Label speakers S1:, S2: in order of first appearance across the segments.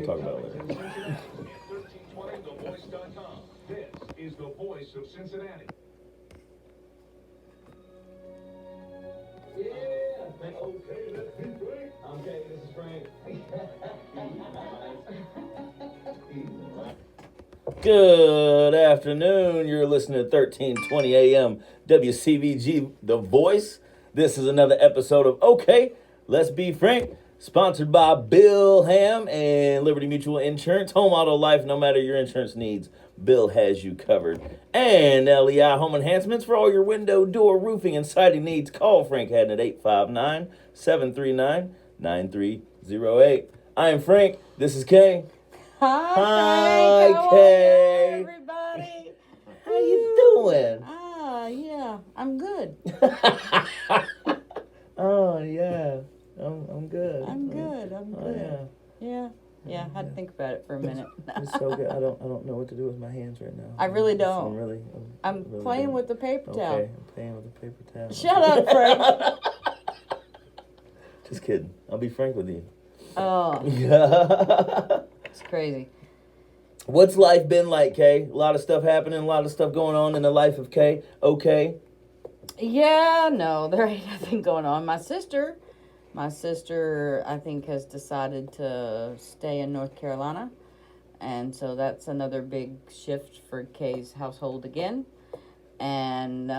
S1: talk about it later.
S2: 1320thevoice.com. This is the voice of Cincinnati.
S3: Yeah. Okay, let's be Frank. Okay, this is Frank.
S1: Good afternoon. You're listening to 1320 AM WCVG The Voice. This is another episode of OKaye, Let's Be Frank, sponsored by Bill Ham and Liberty Mutual Insurance. Home, auto, life, no matter your insurance needs, Bill has you covered. And LEI Home Enhancements for all your window, door, roofing, and siding needs. Call Frank Haddon at 859-739-9308. I am Frank. This is Kay.
S4: Hi,
S1: Hi,
S4: Frank. How
S1: Kay.
S4: are you, everybody?
S1: How you doing?
S4: Yeah, I'm good.
S1: Oh, yeah. I'm good.
S4: I'm good.
S1: Oh,
S4: Yeah, I had to think about it for a minute.
S1: It's so good. I don't know what to do with my hands right now.
S4: I really don't. I'm
S1: really
S4: playing
S1: don't.
S4: with the paper towel.
S1: Okay, I'm playing with the paper towel.
S4: Shut up, Frank.
S1: Just kidding. I'll be frank with you.
S4: Oh,
S1: Yeah.
S4: it's crazy.
S1: What's life been like, Kay? A lot of stuff happening, a lot of stuff going on in the life of Kay. Okay.
S4: Yeah, no, there ain't nothing going on. My sister, I think, has decided to stay in North Carolina. And so that's another big shift for Kay's household again. And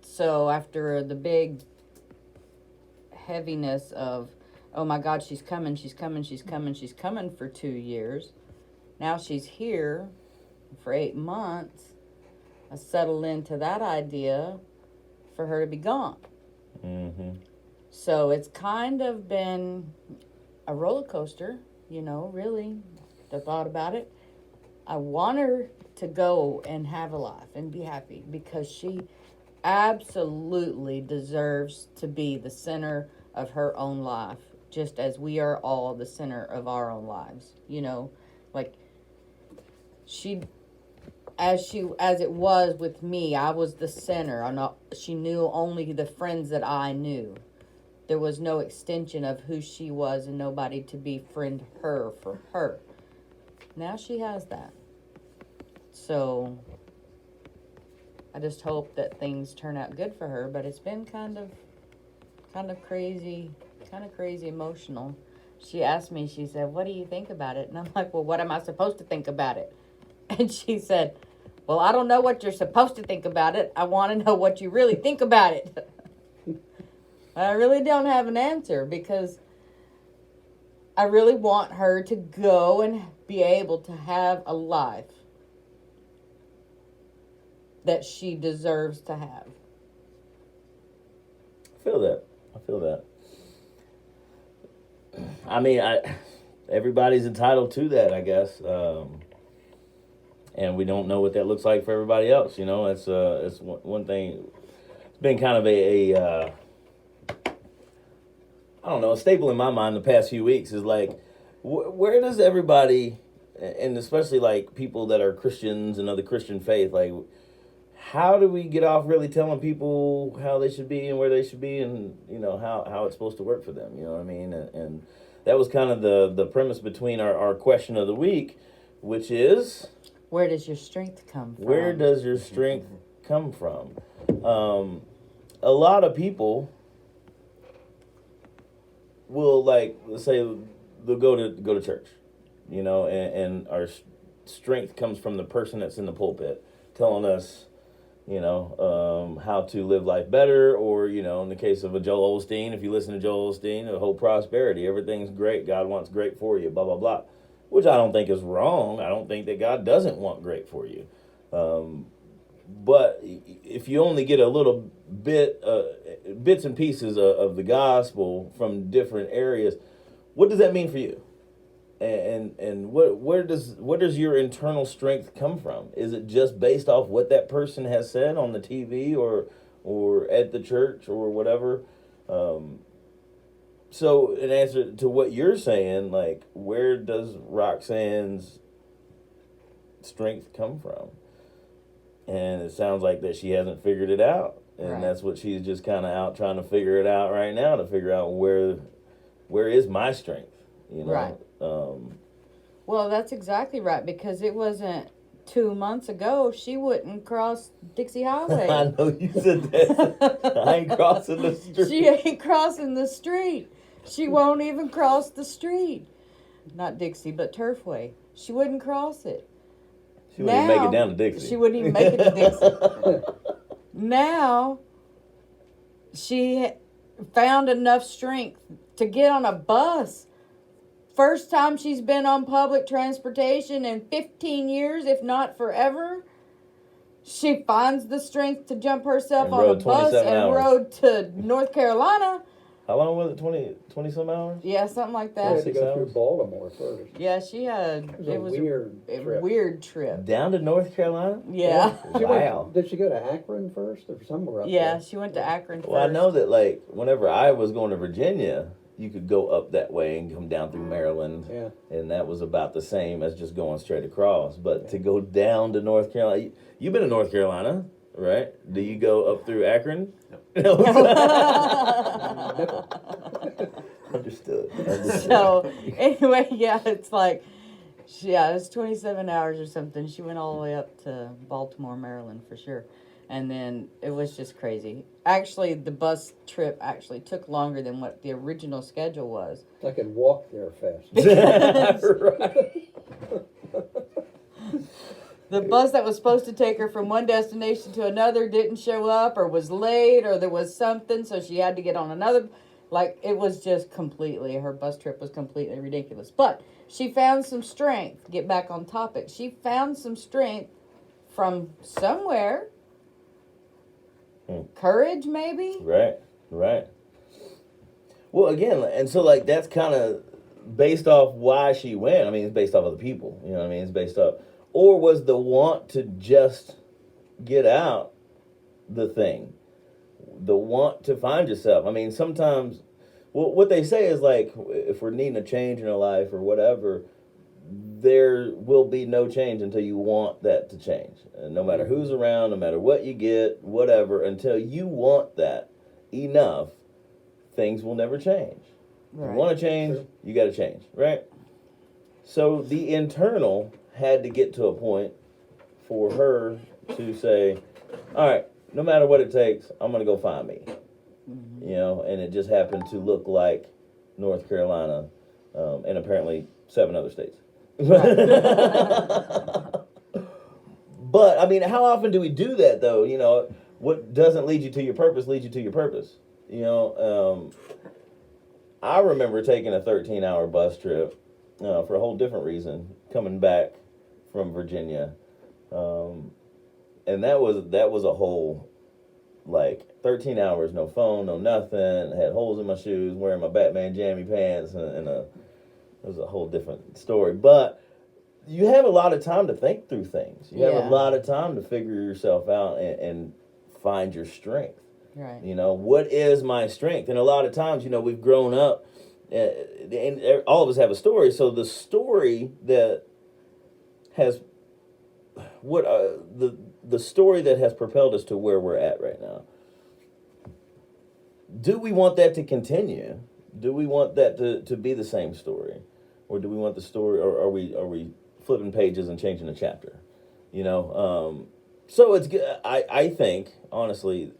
S4: so after the big heaviness of, oh my God, she's coming for 2 years. Now she's here for 8 months. I settled into that idea for her to be gone.
S1: Mm-hmm.
S4: So it's kind of been a roller coaster, really, the thought about it. I want her to go and have a life and be happy because she absolutely deserves to be the center of her own life, just as we are all the center of our own lives. Like as it was with me, I was the center. She knew only the friends that I knew. There was no extension of who she was and nobody to befriend her for her. Now she has that. So I just hope that things turn out good for her, but it's been kind of crazy emotional. She asked me, she said, "What do you think about it?" And I'm like, "Well, what am I supposed to think about it?" And she said, "Well, I don't know what you're supposed to think about it. I want to know what you really think about it." I really don't have an answer because I really want her to go and be able to have a life that she deserves to have.
S1: I feel that. I mean, everybody's entitled to that, I guess. And we don't know what that looks like for everybody else. It's one thing. It's been kind of a I don't know, a staple in my mind the past few weeks is like, where does everybody, and especially like people that are Christians and of the Christian faith, like, how do we get off really telling people how they should be and where they should be and, how it's supposed to work for them, you know what I mean? And that was kind of the premise between our question of the week, which is...
S4: Where does your strength come from?
S1: Where does your strength come from? A lot of people will, like, let's say they'll go to church, and our strength comes from the person that's in the pulpit telling us, how to live life better, or, in the case of a Joel Osteen, if you listen to Joel Osteen, the whole prosperity, everything's great, God wants great for you, blah, blah, blah, which I don't think is wrong. I don't think that God doesn't want great for you. But if you only get a little bit, bits and pieces of the gospel from different areas, what does that mean for you? And where does your internal strength come from? Is it just based off what that person has said on the TV or at the church or whatever? So in answer to what you're saying, like, where does Roxanne's strength come from? And it sounds like that she hasn't figured it out. And
S4: Right.
S1: That's what she's just kind of out trying to figure it out right now, to figure out where is my strength? you know.
S4: Right. Well, that's exactly right, because it wasn't 2 months ago she wouldn't cross Dixie Highway.
S1: I know you said that. I ain't crossing the street.
S4: She ain't crossing the street. She won't even cross the street. Not Dixie, but Turfway. She wouldn't cross it.
S1: She wouldn't even make it down to Dixie.
S4: She wouldn't even make it to Dixie. Now, she found enough strength to get on a bus. First time she's been on public transportation in 15 years, if not forever. She finds the strength to jump herself
S1: And
S4: on a
S1: rode
S4: bus
S1: 27
S4: and
S1: hours.
S4: rode to North Carolina.
S1: How long was it? 20 some hours?
S4: Yeah, something like
S5: I had
S4: that.
S5: to go through Baltimore first.
S4: Yeah, she had.
S5: It was a weird trip.
S4: Weird trip.
S1: Down to North Carolina?
S4: Yeah.
S5: She
S1: Wow.
S5: did she go to Akron first or somewhere up
S4: Yeah,
S5: there?
S4: she went to Akron first.
S1: Well, I know that, like, whenever I was going to Virginia, you could go up that way and come down through Maryland.
S5: Yeah.
S1: And that was about the same as just going straight across. But to go down to North Carolina, you've been to North Carolina, right? Do you go up through Akron? No. Understood.
S4: So, anyway, yeah, it's like, it's 27 hours or something. She went all the way up to Baltimore, Maryland, for sure. And then it was just crazy. Actually, the bus trip actually took longer than what the original schedule was.
S5: I could walk there fast.
S1: Right.
S4: The bus that was supposed to take her from one destination to another didn't show up, or was late, or there was something, so she had to get on another. Like, it was just completely, her bus trip was completely ridiculous. But she found some strength, get back on topic, she found some strength from somewhere. Courage, maybe?
S1: Right. Well, again, and so, like, that's kind of based off why she went. I mean, it's based off other people. You know what I mean? It's based off. Or was the want to just get out the thing? The want to find yourself. I mean, sometimes, well, what they say is, like, if we're needing a change in our life or whatever, there will be no change until you want that to change. And no matter who's around, no matter what you get, whatever, until you want that enough, things will never change.
S4: Right.
S1: You want to change, you got to change, right? So the internal had to get to a point for her to say, all right, no matter what it takes, I'm going to go find me. Mm-hmm. You know, and it just happened to look like North Carolina and apparently 7 other states. But, I mean, how often do we do that, though? You know, what doesn't lead you to your purpose leads you to your purpose. You know, I remember taking a 13-hour bus trip for a whole different reason, coming back from Virginia. And that was a whole, like, 13 hours, no phone, no nothing, had holes in my shoes, wearing my Batman jammy pants, and it was a whole different story. But you have a lot of time to think through things. You have a lot of time to figure yourself out and find your strength.
S4: Right.
S1: You know, what is my strength? And a lot of times, you know, we've grown up, and all of us have a story. So the story that has the story that has propelled us to where we're at right now. Do we want that to continue? Do we want that to be the same story, or do we want the story, or are we flipping pages and changing the chapter? You know, so it's good. I think honestly,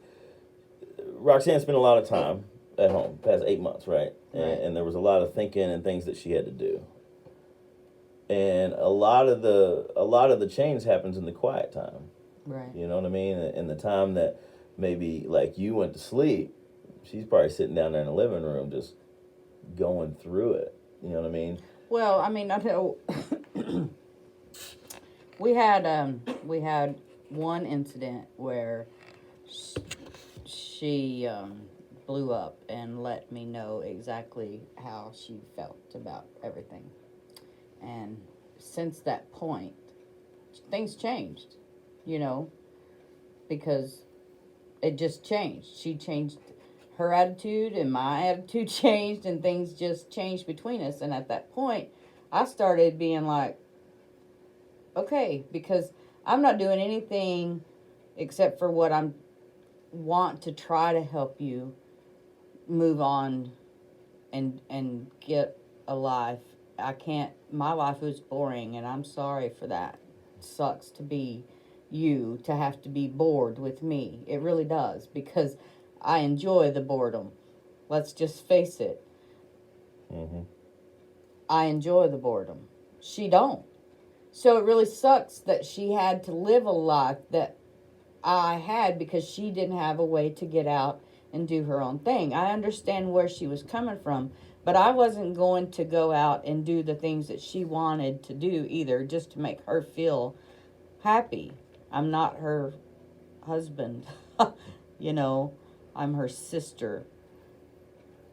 S1: Roxanne spent a lot of time at home, past 8 months, right? And there was a lot of thinking and things that she had to do. And a lot of the change happens in the quiet time.
S4: Right.
S1: You know what I mean? In the time that maybe, like, you went to sleep, she's probably sitting down there in the living room just going through it. You know what I mean?
S4: Well, I mean, I know we had one incident where she blew up and let me know exactly how she felt about everything. And since that point, things changed, you know, because it just changed. She changed her attitude and my attitude changed, and things just changed between us. And at that point, I started being like, okay, because I'm not doing anything except for what I want to try to help you move on and get a life. My life was boring, and I'm sorry for that. It sucks to be you, to have to be bored with me. It really does, because I enjoy the boredom. Let's just face it.
S1: Mm-hmm.
S4: I enjoy the boredom. She don't. So it really sucks that she had to live a life that I had, because she didn't have a way to get out and do her own thing. I understand where she was coming from, but I wasn't going to go out and do the things that she wanted to do either, just to make her feel happy. I'm not her husband. You know, I'm her sister.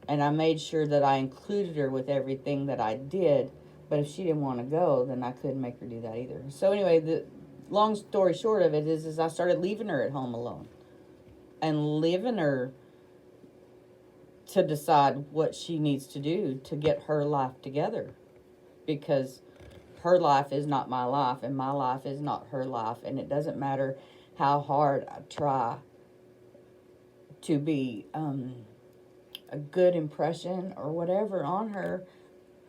S4: And I made sure that I included her with everything that I did. But if she didn't want to go, then I couldn't make her do that either. So anyway, the long story short of it is I started leaving her at home alone. And leaving her to decide what she needs to do to get her life together. Because her life is not my life, and my life is not her life. And it doesn't matter how hard I try to be a good impression or whatever on her.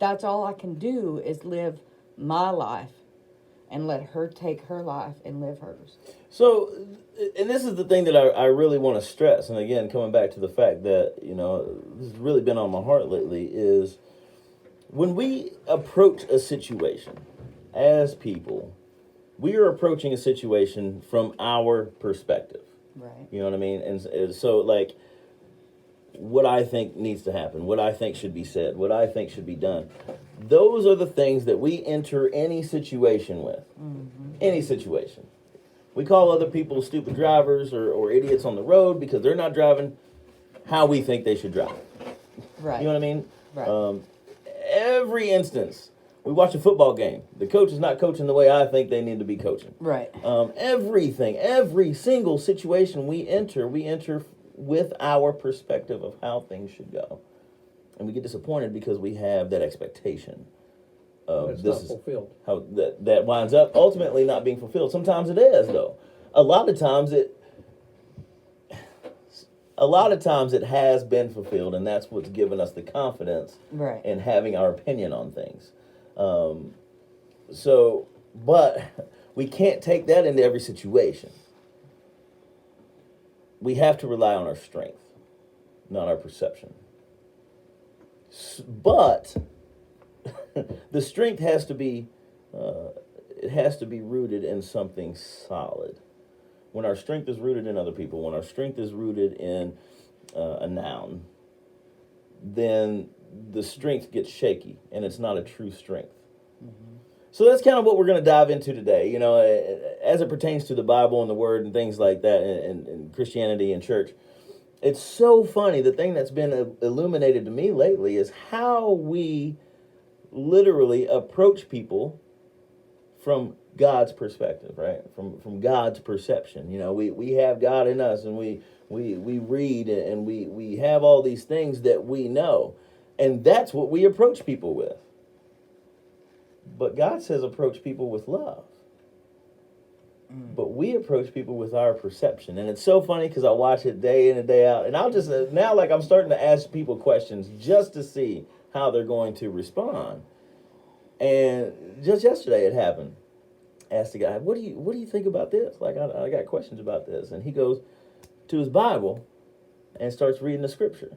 S4: That's all I can do, is live my life and let her take her life and live hers.
S1: So, and this is the thing that I really want to stress, and again, coming back to the fact that, this has really been on my heart lately, is when we approach a situation as people, we are approaching a situation from our perspective.
S4: Right.
S1: You know what I mean? And so, like, what I think needs to happen, what I think should be said, what I think should be done. Those are the things that we enter any situation with. Mm-hmm. Any situation. We call other people stupid drivers or idiots on the road because they're not driving how we think they should drive.
S4: Right.
S1: You know what I mean?
S4: Right.
S1: Every instance, we watch a football game. The coach is not coaching the way I think they need to be coaching.
S4: Right.
S1: Everything, every single situation we enter with our perspective of how things should go. And we get disappointed because we have that expectation of
S5: It's
S1: this
S5: not
S1: is
S5: fulfilled.
S1: how that winds up ultimately not being fulfilled. Sometimes it is, though. A lot of times it has been fulfilled, and that's what's given us the confidence
S4: Right.
S1: in having our opinion on things. But we can't take that into every situation. We have to rely on our strength, not our perception. But the strength has to be rooted in something solid. When our strength is rooted in other people, when our strength is rooted in a noun, then the strength gets shaky, and it's not a true strength. Mm-hmm. So that's kind of what we're going to dive into today, as it pertains to the Bible and the Word and things like that, and Christianity and church. It's so funny. The thing that's been illuminated to me lately is how we literally approach people from God's perspective, right? From God's perception. We have God in us, and we read, and we have all these things that we know, and that's what we approach people with. But God says approach people with love. But we approach people with our perception. And it's so funny because I watch it day in and day out. And I'll just, now like I'm starting to ask people questions just to see how they're going to respond. And just yesterday it happened. Asked the guy, what do you think about this? Like, I got questions about this. And he goes to his Bible and starts reading the scripture.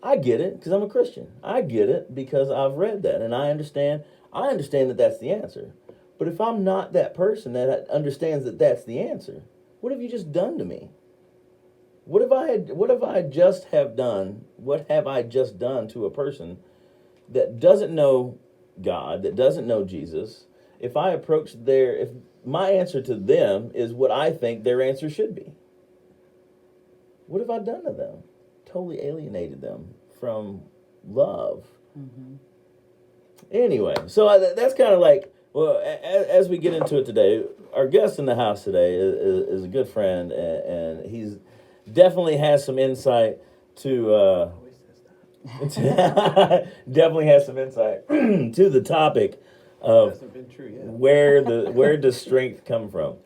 S1: I get it because I'm a Christian. I get it because I've read that and I understand that that's the answer. But if I'm not that person that understands that that's the answer, what have you just done to me? What have I just done to a person that doesn't know God, that doesn't know Jesus? If my answer to them is what I think their answer should be, what have I done to them? Totally alienated them from love. Mm-hmm. Anyway, so that's kind of like, well, as we get into it today, our guest in the house today is a good friend, and he's definitely has some insight to definitely has some insight to the topic of where does strength come from.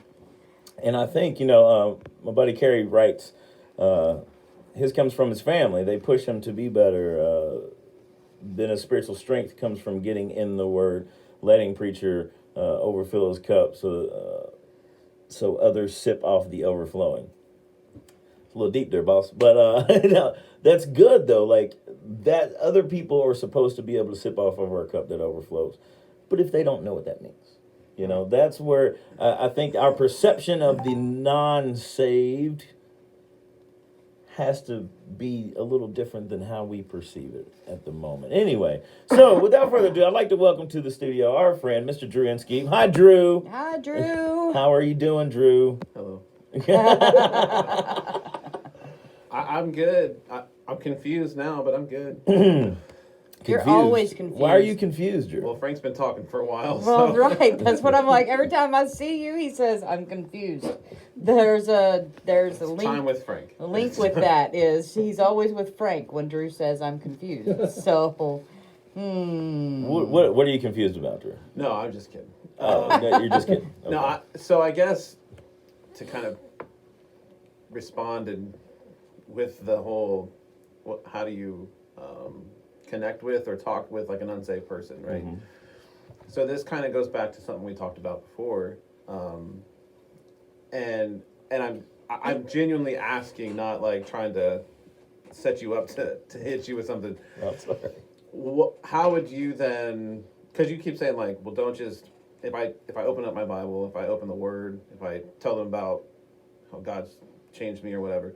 S1: And I think, my buddy Kerry writes, his comes from his family. They push him to be better. then a spiritual strength comes from getting in the Word, letting preacher overfill his cup, so others sip off the overflowing. It's a little deep there, boss, but no, that's good though. Like that, other people are supposed to be able to sip off of our cup that overflows, but if they don't know what that means. That's where I think our perception of the non-saved has to be a little different than how we perceive it at the moment. Anyway, so without further ado, I'd like to welcome to the studio our friend, Mr. Drew Inskeep. Hi, Drew.
S4: Hi, Drew.
S1: How are you doing, Drew?
S6: Hello. I'm good. I'm confused now, but I'm good.
S4: You're always confused.
S1: Why are you confused, Drew?
S6: Well, Frank's been talking for a while.
S4: Well,
S6: So.
S4: right. That's what I'm like. Every time I see you, he says, I'm confused. There's a link.
S6: Time with Frank.
S4: The link with that is he's always with Frank when Drew says I'm confused. So,
S1: What are you confused about, Drew?
S6: No, I'm just kidding.
S1: No, you're just kidding. Okay.
S6: No, so I guess to kind of respond and with the whole, how do you connect with or talk with like an unsaved person, right? Mm-hmm. So this kind of goes back to something we talked about before, and I'm genuinely asking, not like trying to set you up to hit you with something.
S1: Oh, sorry.
S6: How would you then? Because you keep saying like, well, don't just if I open up my Bible, if I open the Word, if I tell them about how God's changed me or whatever.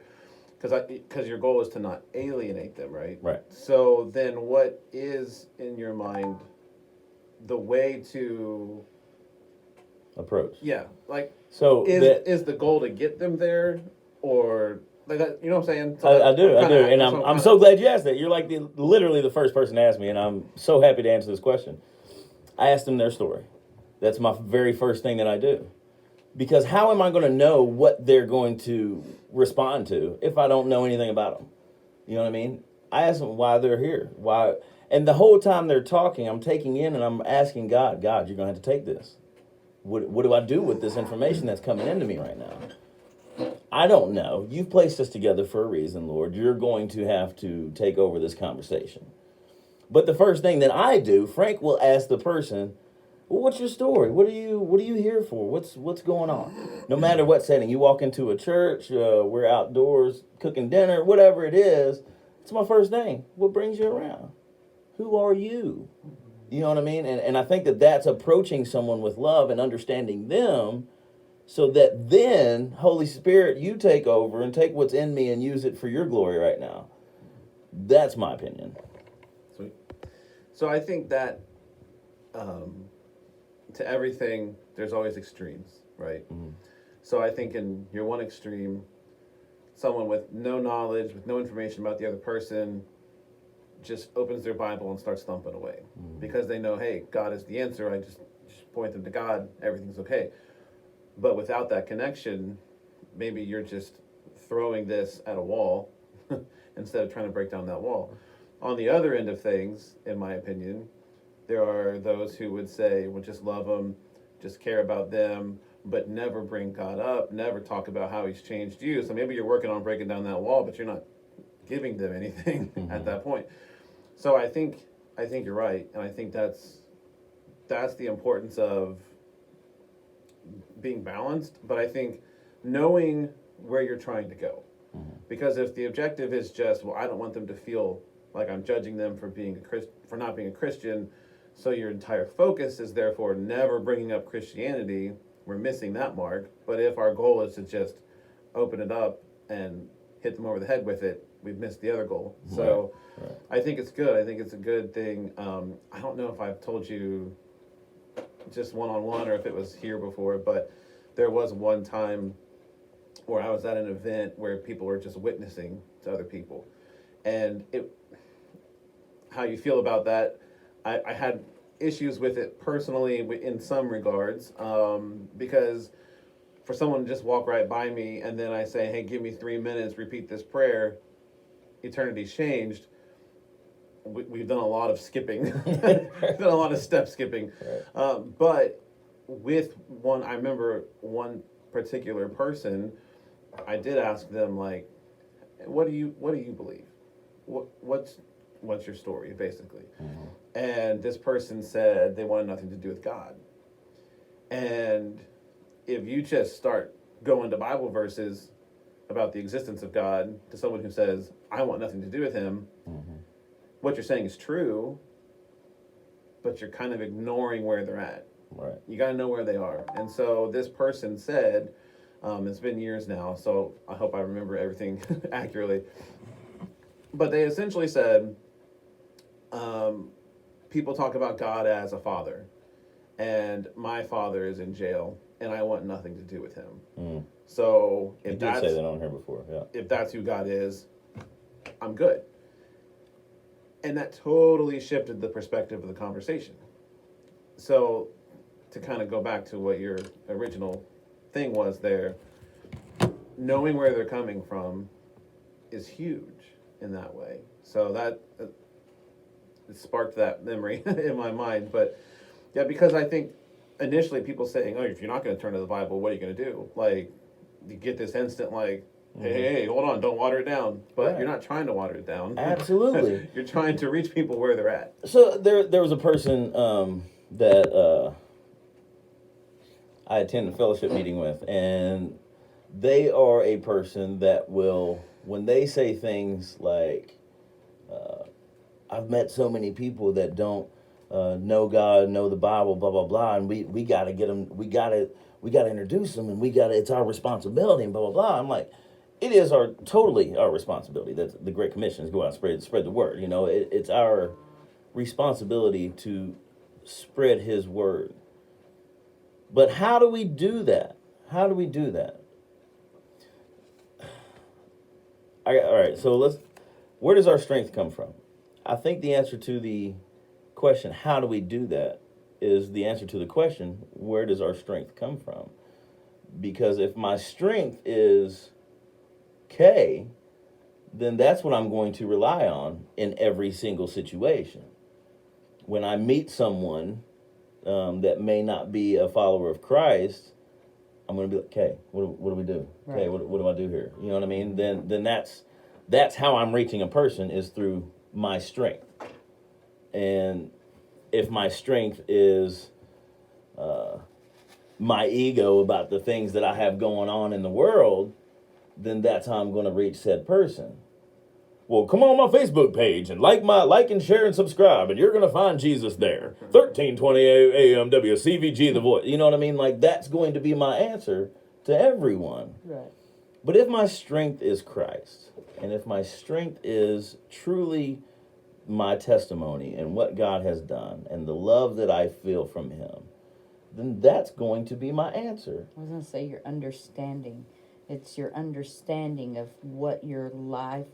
S6: Because your goal is to not alienate them, right?
S1: Right.
S6: So then what is, in your mind, the way to...
S1: approach?
S6: Yeah. Like,
S1: so
S6: is the goal to get them there? Or, like that, you know what I'm saying? So
S1: I do. And I'm so glad you asked that. You're like literally the first person to ask me, and I'm so happy to answer this question. I asked them their story. That's my very first thing that I do. Because how am I going to know what they're going to respond to if I don't know anything about them? You know what I mean? I ask them why they're here. Why? And the whole time they're talking, I'm taking in and I'm asking God, you're going to have to take this. What do I do with this information that's coming into me right now? I don't know. You've placed us together for a reason, Lord. You're going to have to take over this conversation. But the first thing that I do, Frank will ask the person, well, what's your story? What are you here for? What's going on? No matter what setting, you walk into a church, we're outdoors cooking dinner, whatever it is. It's my first thing. What brings you around? Who are you? You know what I mean? And I think that that's approaching someone with love and understanding them, so that then Holy Spirit, you take over and take what's in me and use it for your glory right now. That's my opinion.
S6: Sweet. So I think that. To everything, there's always extremes, right? Mm-hmm. So I think in your one extreme, someone with no knowledge, with no information about the other person, just opens their Bible and starts thumping away. Mm-hmm. Because they know, hey, God is the answer. I just point them to God, everything's okay. But without that connection, maybe you're just throwing this at a wall instead of trying to break down that wall. On the other end of things, in my opinion, there are those who would say, well, just love them, just care about them, but never bring God up, never talk about how he's changed you. So maybe you're working on breaking down that wall, but you're not giving them anything at that point. So I think you're right. And I think that's the importance of being balanced. But I think knowing where you're trying to go. Because if the objective is just, well, I don't want them to feel like I'm judging them for not being a Christian, so your entire focus is therefore never bringing up Christianity, we're missing that mark. But if our goal is to just open it up and hit them over the head with it, we've missed the other goal. Right. So right. I think it's good. I think it's a good thing. I don't know if I've told you just one-on-one or if it was here before, but there was one time where I was at an event where people were just witnessing to other people. And how you feel about that, I had issues with it personally in some regards, because for someone to just walk right by me and then I say, hey, give me 3 minutes, repeat this prayer, eternity's changed. We've done a lot of skipping, done a lot of step skipping. Right. But with I remember one particular person, I did ask them, like, what do you believe? What's what's your story, basically. And this person said they wanted nothing to do with God. And if you just start going to Bible verses about the existence of God to someone who says, I want nothing to do with him, what you're saying is true, but you're kind of ignoring where they're at.
S1: Right.
S6: You got to know where they are. And so this person said, it's been years now, so I hope I remember everything accurately. But they essentially said, people talk about God as a father, and my father is in jail, and I want nothing to do with him. So
S1: You
S6: if
S1: did say that on here before, yeah.
S6: if that's who God is, I'm good. And that totally shifted the perspective of the conversation. So to kind of go back to what your original thing was there, knowing where they're coming from is huge in that way. So that it sparked that memory in my mind. But yeah, because I think initially people saying, oh, if you're not going to turn to the Bible, what are you going to do? Like, you get this instant like, hey, hold on, don't water it down. But
S1: Right.
S6: you're not trying to water it down.
S1: Absolutely.
S6: You're trying to reach people where they're at.
S1: So there was a person that I attended a fellowship meeting with, and they are a person that will, when they say things like, I've met so many people that don't know God, know the Bible, blah blah blah, and we got to get them, we got to introduce them, and it's our responsibility, and blah blah blah. I'm like, it is totally our responsibility. That's the Great Commission, is go out and spread the word. You know, it's our responsibility to spread His word. But how do we do that? How do we do that? All right, so where does our strength come from? I think the answer to the question, how do we do that, is the answer to the question, where does our strength come from? Because if my strength is K, then that's what I'm going to rely on in every single situation. When I meet someone that may not be a follower of Christ, I'm going to be like, okay, what do we do? Okay,
S4: Right.
S1: what do I do here? You know what I mean? Then that's how I'm reaching a person, is through my strength. And if my strength is my ego about the things that I have going on in the world, then that's how I'm going to reach said person. Well, come on my Facebook page and like and share and subscribe, and you're going to find Jesus there. 1320 AM WCVG, the voice. You know what I mean? Like, that's going to be my answer to everyone.
S4: Right.
S1: But if my strength is Christ, and if my strength is truly my testimony and what God has done and the love that I feel from Him, then that's going to be my answer.
S4: I was going to say your understanding. It's your understanding of what your life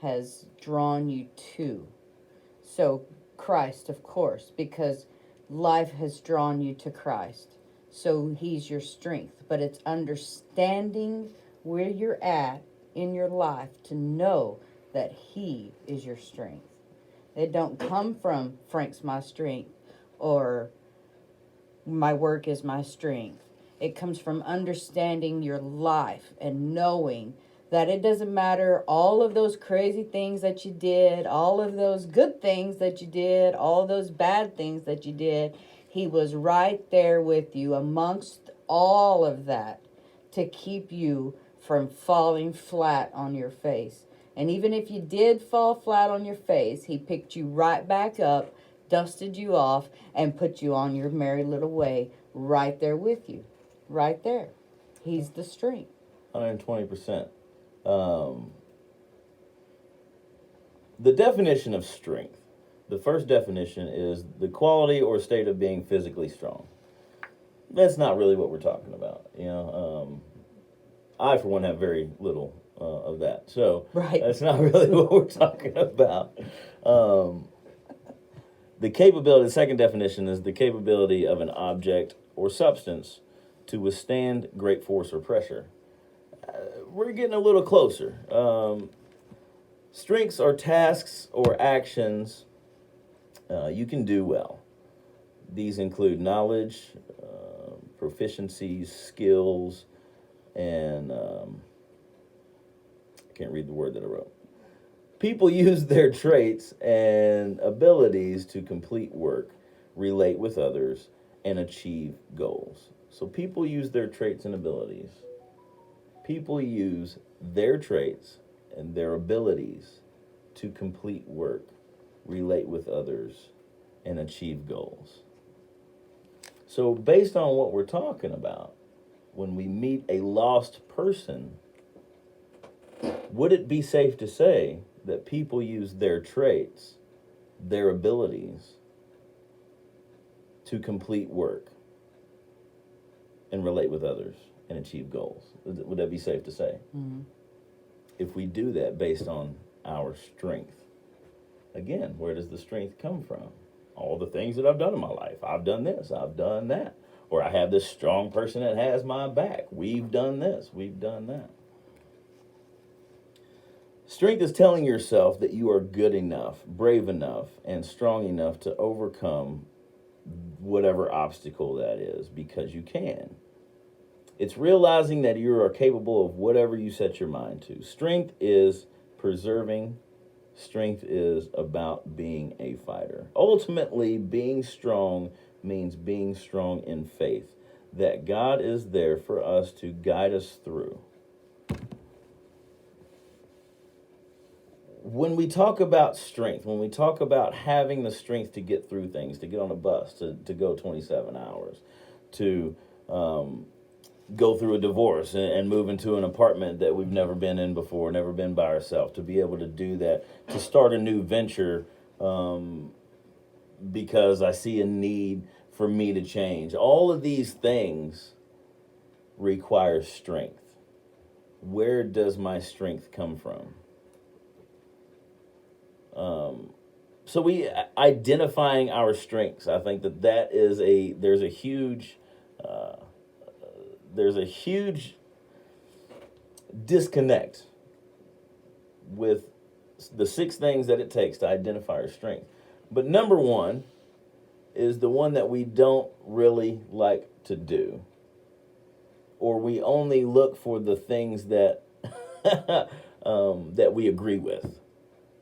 S4: has drawn you to. So Christ, of course, because life has drawn you to Christ. So He's your strength. But it's understanding where you're at in your life to know that He is your strength. It don't come from Frank's my strength or my work is my strength. It comes from understanding your life and knowing that it doesn't matter all of those crazy things that you did, all of those good things that you did, all those bad things that you did. He was right there with you amongst all of that to keep you from falling flat on your face. And even if you did fall flat on your face, He picked you right back up, dusted you off, and put you on your merry little way right there with you. Right there. He's the strength.
S1: 120%. The definition of strength. The first definition is the quality or state of being physically strong. That's not really what we're talking about. You know, I, for one, have very little of that. So
S4: Right.
S1: that's not really what we're talking about. The capability, the second definition is the capability of an object or substance to withstand great force or pressure. We're getting a little closer. Strengths are tasks or actions you can do well. These include knowledge, proficiencies, skills, and I can't read the word that I wrote. People use their traits and abilities to complete work, relate with others, and achieve goals. So people use their traits and abilities. People use their traits and their abilities to complete work, relate with others, and achieve goals. So, based on what we're talking about, when we meet a lost person, would it be safe to say that people use their traits, their abilities, to complete work and relate with others and achieve goals? Would that be safe to say?
S4: Mm-hmm.
S1: If we do that based on our strength. Again, where does the strength come from? All the things that I've done in my life. I've done this, I've done that. Or I have this strong person that has my back. We've done this, we've done that. Strength is telling yourself that you are good enough, brave enough, and strong enough to overcome whatever obstacle that is because you can. It's realizing that you are capable of whatever you set your mind to. Strength is preserving. Strength is about being a fighter. Ultimately, being strong means being strong in faith, that God is there for us to guide us through. When we talk about strength, when we talk about having the strength to get through things, to get on a bus, to go 27 hours, to go through a divorce and move into an apartment that we've never been in before, never been by ourselves, to be able to do that, to start a new venture because I see a need for me to change. All of these things require strength. Where does my strength come from? So we identifying our strengths. I think that is there's a huge disconnect with the 6 things that it takes to identify our strength. But number 1 is the one that we don't really like to do, or we only look for the things that that we agree with.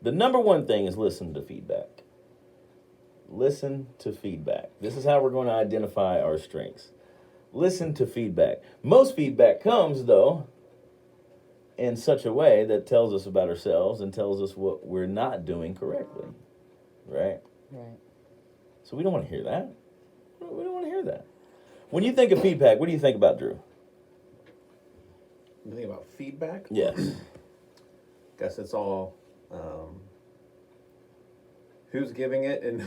S1: The number 1 thing is listen to feedback. Listen to feedback. This is how we're going to identify our strengths. Listen to feedback. Most feedback comes, though, in such a way that tells us about ourselves and tells us what we're not doing correctly. Right?
S4: Right.
S1: So we don't want to hear that. We don't want to hear that. When you think of feedback, what do you think about, Drew?
S6: You think about feedback?
S1: Yes.
S6: Guess it's all who's giving it and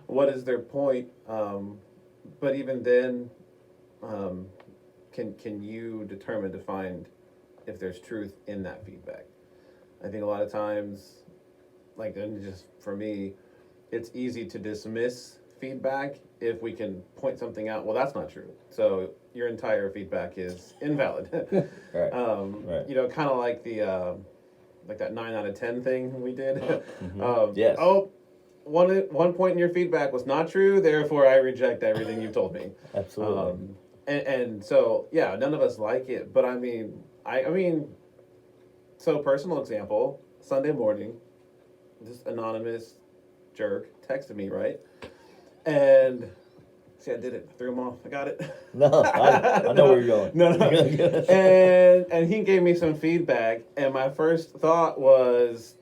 S6: what is their point. But even then, can you determine to find if there's truth in that feedback? I think a lot of times, like, and just for me, it's easy to dismiss feedback if we can point something out. Well, that's not true. So your entire feedback is invalid.
S1: Right. Right.
S6: You know, kind of like the like that 9 out of 10 thing we did.
S1: Yes.
S6: Oh, one point in your feedback was not true, therefore I reject everything you've told me.
S1: Absolutely.
S6: And so, yeah, none of us like it, but I mean, so personal example, Sunday morning, this anonymous jerk texted me, right? And see, I did it. I threw him off. I got it.
S1: No, I know where you're going.
S6: No. And he gave me some feedback, and my first thought was,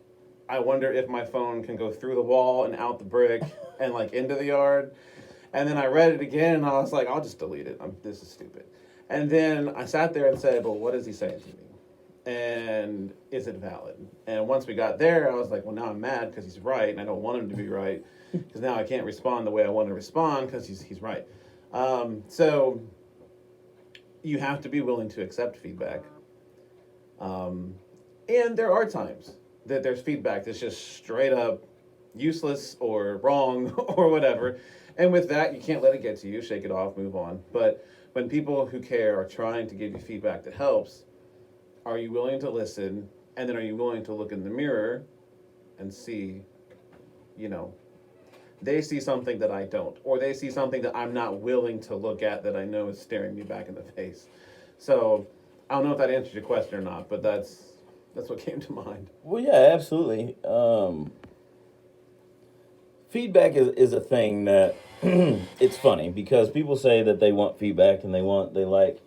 S6: I wonder if my phone can go through the wall and out the brick and like into the yard. And then I read it again, and I was like, I'll just delete it. This is stupid. And then I sat there and said, well, what is he saying to me? And is it valid? And once we got there, I was like, well, now I'm mad because he's right, and I don't want him to be right, because now I can't respond the way I want to respond because he's right. So you have to be willing to accept feedback. And there are times that there's feedback that's just straight up useless or wrong or whatever. And with that, you can't let it get to you. Shake it off, move on. But when people who care are trying to give you feedback that helps, are you willing to listen? And then are you willing to look in the mirror and see, you know, they see something that I don't, or they see something that I'm not willing to look at that I know is staring me back in the face. So I don't know if that answers your question or not, but that's That's what came to mind.
S1: Well, yeah, absolutely. Feedback is a thing that it's funny because people say that they want feedback and they like,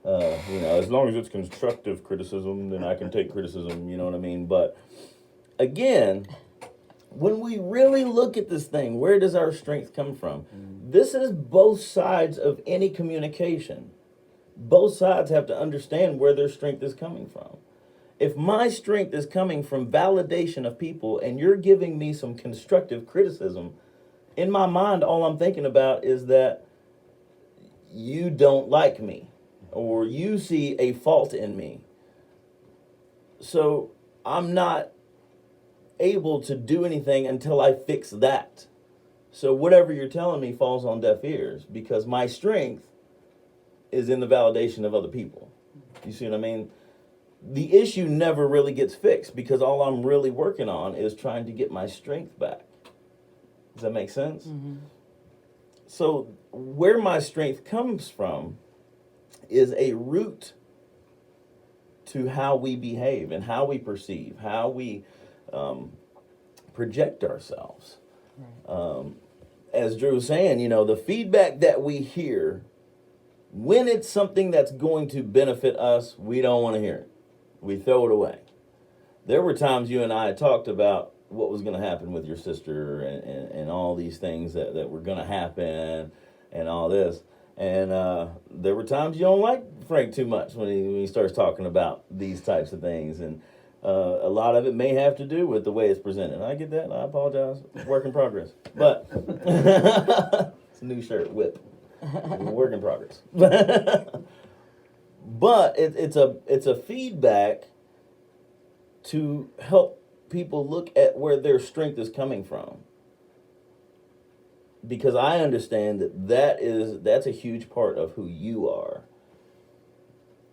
S1: as long as it's constructive criticism, then I can take criticism, you know what I mean? But again, when we really look at this thing, where does our strength come from? This is both sides of any communication. Both sides have to understand where their strength is coming from. If my strength is coming from validation of people and you're giving me some constructive criticism, in my mind, all I'm thinking about is that you don't like me or you see a fault in me. So I'm not able to do anything until I fix that. So whatever you're telling me falls on deaf ears because my strength is in the validation of other people. You see what I mean? The issue never really gets fixed because all I'm really working on is trying to get my strength back. Does that make sense? Mm-hmm. So where my strength comes from is a root to how we behave and how we perceive, how we project ourselves. Right. As Drew was saying, the feedback that we hear, when it's something that's going to benefit us, we don't want to hear it. We throw it away. There were times you and I talked about what was going to happen with your sister and all these things that were going to happen and all this. And there were times you don't like Frank too much when he starts talking about these types of things. And a lot of it may have to do with the way it's presented. I get that. I apologize. Work in progress. But it's a new shirt, whip. Work in progress. But it's a feedback to help people look at where their strength is coming from. Because I understand that's a huge part of who you are.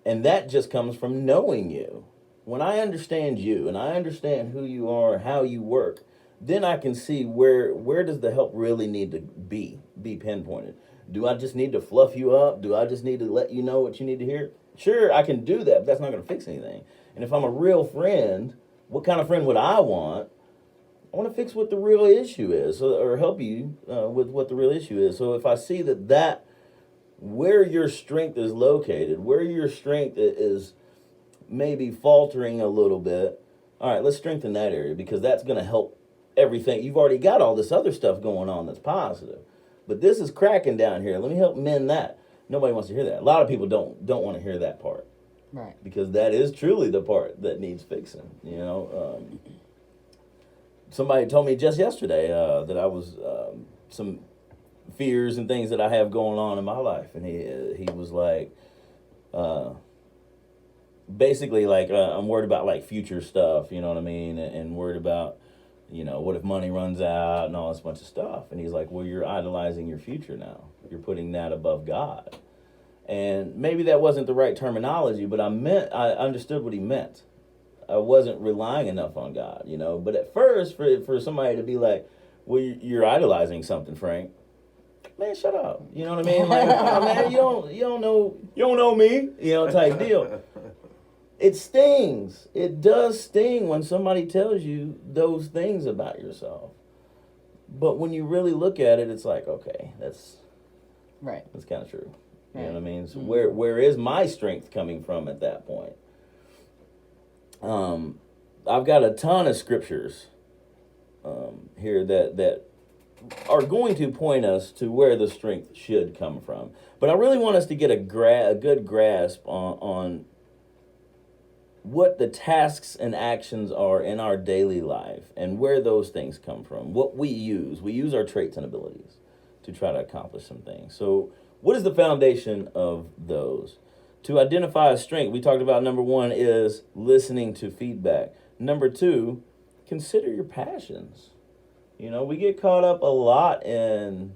S1: And that just comes from knowing you. When I understand you and I understand who you are, how you work, then I can see where does the help really need to be pinpointed. Do I just need to fluff you up? Do I just need to let you know what you need to hear? Sure, I can do that, but that's not going to fix anything. And if I'm a real friend, what kind of friend would I want? I want to fix what the real issue is, or help you with what the real issue is. So if I see that where your strength is located, where your strength is maybe faltering a little bit, all right, let's strengthen that area because that's going to help everything. You've already got all this other stuff going on that's positive. But this is cracking down here. Let me help mend that. Nobody wants to hear that. A lot of people don't want to hear that part.
S4: Right.
S1: Because that is truly the part that needs fixing. Somebody told me just yesterday that I was some fears and things that I have going on in my life. And he was like, basically like, I'm worried about like future stuff, you know what I mean? And worried about, what if money runs out and all this bunch of stuff. And he's like, well, you're idolizing your future now. You're putting that above God. And maybe that wasn't the right terminology, but I understood what he meant. I wasn't relying enough on God, But at first, for somebody to be like, well, you're idolizing something, Frank. Man, shut up. You know what I mean? Like, oh, man, you don't know me, type deal. It stings. It does sting when somebody tells you those things about yourself. But when you really look at it, it's like, okay, that's
S4: right.
S1: That's kind of true.
S4: Right.
S1: You know what I mean? So where is my strength coming from at that point? I've got a ton of scriptures here that are going to point us to where the strength should come from. But I really want us to get a good grasp on what the tasks and actions are in our daily life and where those things come from. What we use. We use our traits and abilities to try to accomplish some things. So what is the foundation of those? To identify a strength, we talked about number 1 is listening to feedback. Number 2, consider your passions. We get caught up a lot in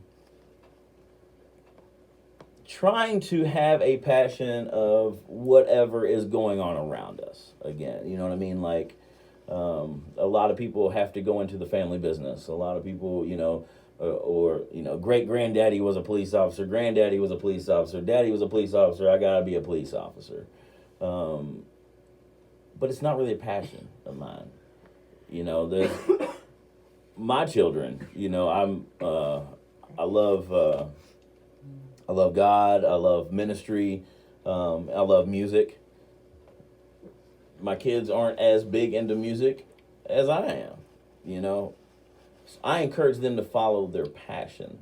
S1: trying to have a passion of whatever is going on around us. Again, you know what I mean? Like, a lot of people have to go into the family business. A lot of people, great granddaddy was a police officer, granddaddy was a police officer, daddy was a police officer, I gotta be a police officer. but it's not really a passion of mine. You know, there's my children. You know, I love God. I love ministry. I love music. My kids aren't as big into music as I am. You know, I encourage them to follow their passion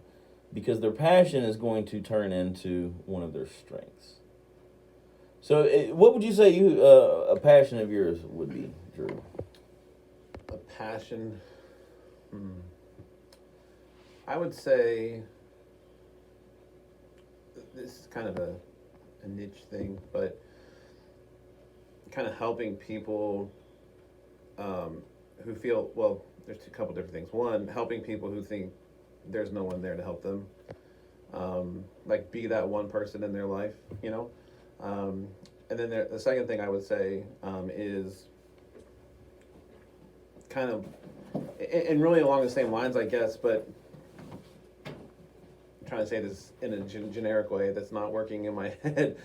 S1: because their passion is going to turn into one of their strengths. So, what would you say a passion of yours would be, Drew?
S6: A passion. I would say this is kind of a niche thing, but kind of helping people who feel, well, there's a couple different things. One, helping people who think there's no one there to help them. Like be that one person in their life, you know? And then the second thing I would say is kind of, and really along the same lines, I guess, but I'm trying to say this in a generic way that's not working in my head.